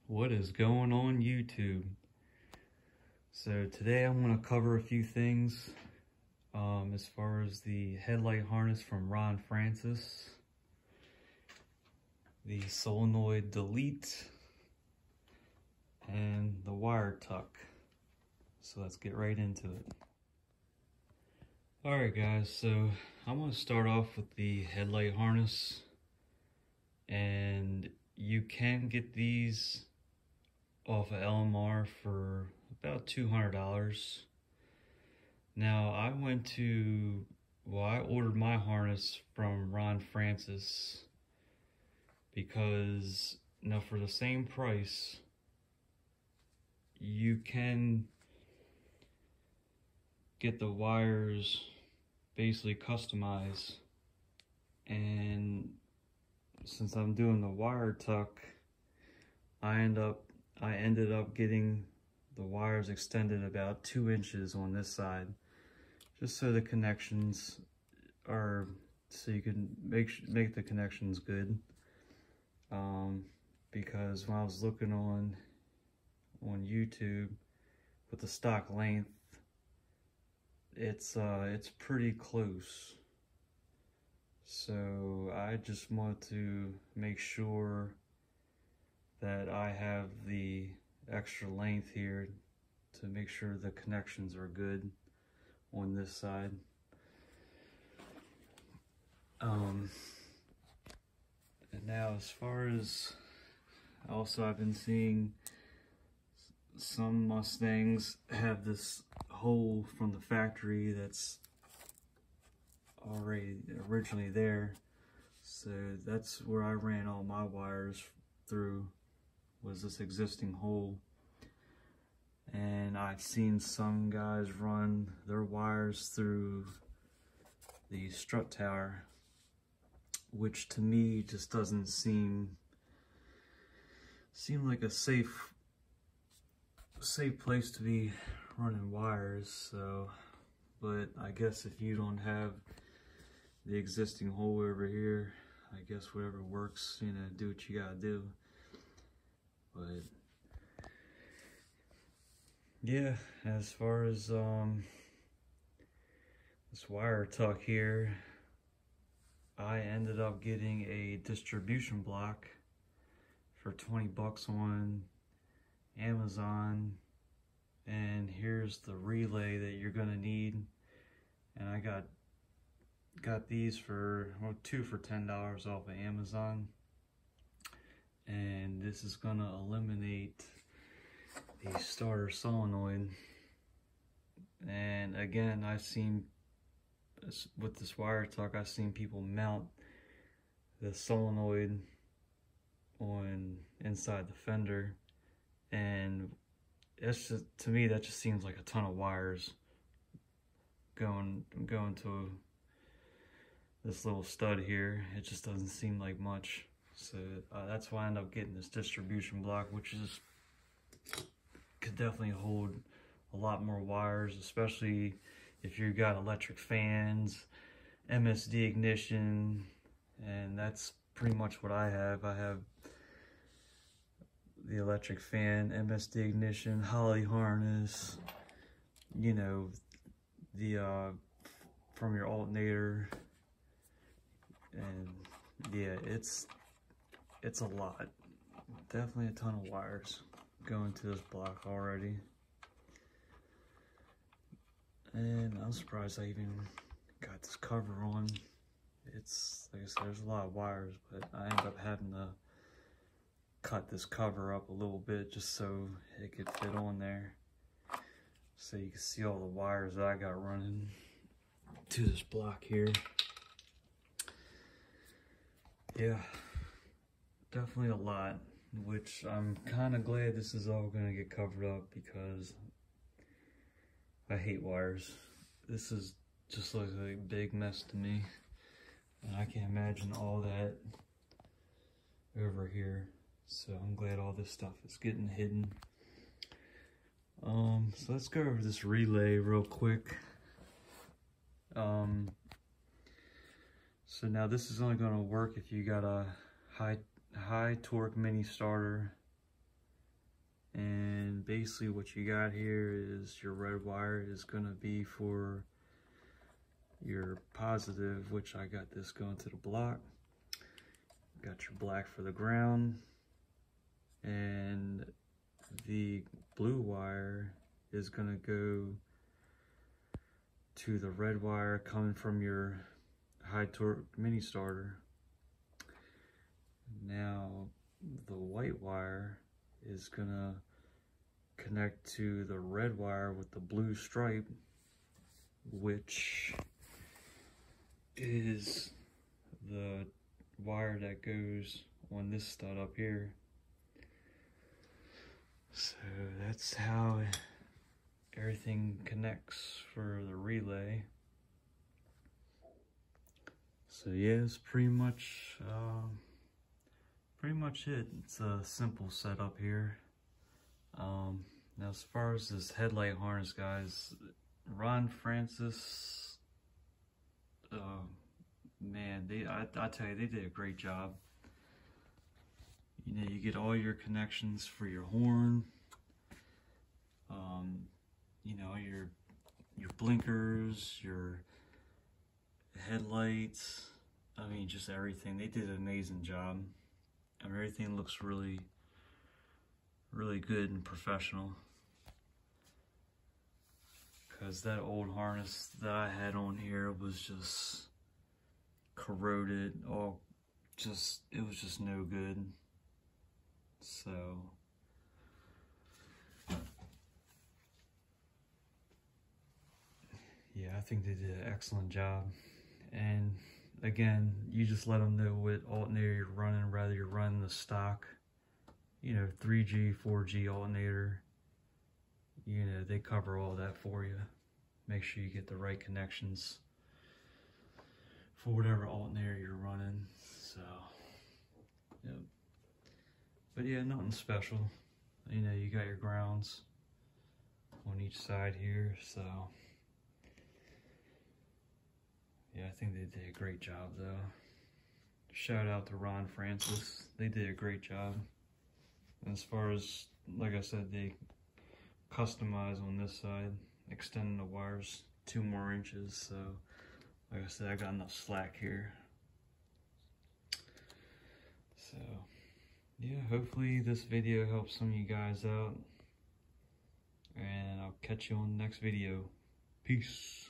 What is going on YouTube? So today I'm going to cover a few things as far as the headlight harness from Ron Francis, the solenoid delete, and the wire tuck. So let's get right into it. Alright guys, so I'm going to start off with the headlight harness, and you can get these off of LMR for about $200. Now I ordered my harness from Ron Francis because now for the same price you can get the wires basically customized, and since I'm doing the wire tuck, I ended up getting the wires extended about 2 inches on this side, just so the connections are, so you can make the connections good. Because when I was looking on YouTube with the stock length, it's pretty close. So I just want to make sure that I have the extra length here to make sure the connections are good on this side. And now as far as, also I've been seeing some Mustangs have this hole from the factory that's already originally there, so that's where I ran all my wires through, was this existing hole. And I've seen some guys run their wires through the strut tower, which to me just doesn't seem like a safe place to be running wires. So, but I guess if you don't have the existing hole over here, I guess whatever works, you know, do what you gotta do. But yeah, as far as this wire tuck here, I ended up getting a distribution block for 20 bucks on Amazon, and here's the relay that you're gonna need. And I got these for, well, 2 for $10 off of Amazon. And this is gonna eliminate the starter solenoid. And again, I've seen with this wire tuck, I've seen people mount the solenoid on inside the fender, and it's just, to me, that just seems like a ton of wires going to this little stud here. It just doesn't seem like much. So that's why I ended up getting this distribution block, which could definitely hold a lot more wires, especially if you've got electric fans, MSD ignition, and that's pretty much what I have. I have the electric fan, MSD ignition, Holley harness, you know, the from your alternator, and yeah, it's a lot. Definitely a ton of wires going to this block already. And I'm surprised I even got this cover on. It's, like I said, there's a lot of wires, but I ended up having to cut this cover up a little bit just so it could fit on there, so you can see all the wires that I got running to this block here. Yeah, definitely a lot, which I'm kind of glad this is all going to get covered up, because I hate wires. This is just looks like a big mess to me, and I can't imagine all that over here. So I'm glad all this stuff is getting hidden. So let's go over this relay real quick. So now this is only going to work if you got a high torque mini starter And basically what you got here is your red wire is gonna be for your positive, which I got this going to the block. Got your black for the ground, and the blue wire is gonna go to the red wire coming from your high torque mini starter. Now the white wire is gonna connect to the red wire with the blue stripe, which is the wire that goes on this stud up here. So that's how everything connects for the relay. So yeah, it's pretty much it. It's a simple setup here. Now as far as this headlight harness, guys, Ron Francis, man, I tell you, they did a great job. You know, you get all your connections for your horn, you know, your blinkers, your headlights, I mean, just everything. They did an amazing job. I mean, everything looks really, really good and professional. Because that old harness that I had on here was just corroded, it was just no good. So yeah, I think they did an excellent job. And again, you just let them know what alternator you're running, whether you're running the stock, you know, 3G, 4G alternator. You know, they cover all that for you. Make sure you get the right connections for whatever alternator you're running. So, yep. But yeah, nothing special. You know, you got your grounds on each side here, so yeah, I think they did a great job though. Shout out to Ron Francis. They did a great job. And as far as, like I said, they customize on this side, extending the wires 2 more inches. So like I said, I got enough slack here. So yeah, hopefully this video helps some of you guys out, and I'll catch you on the next video. Peace.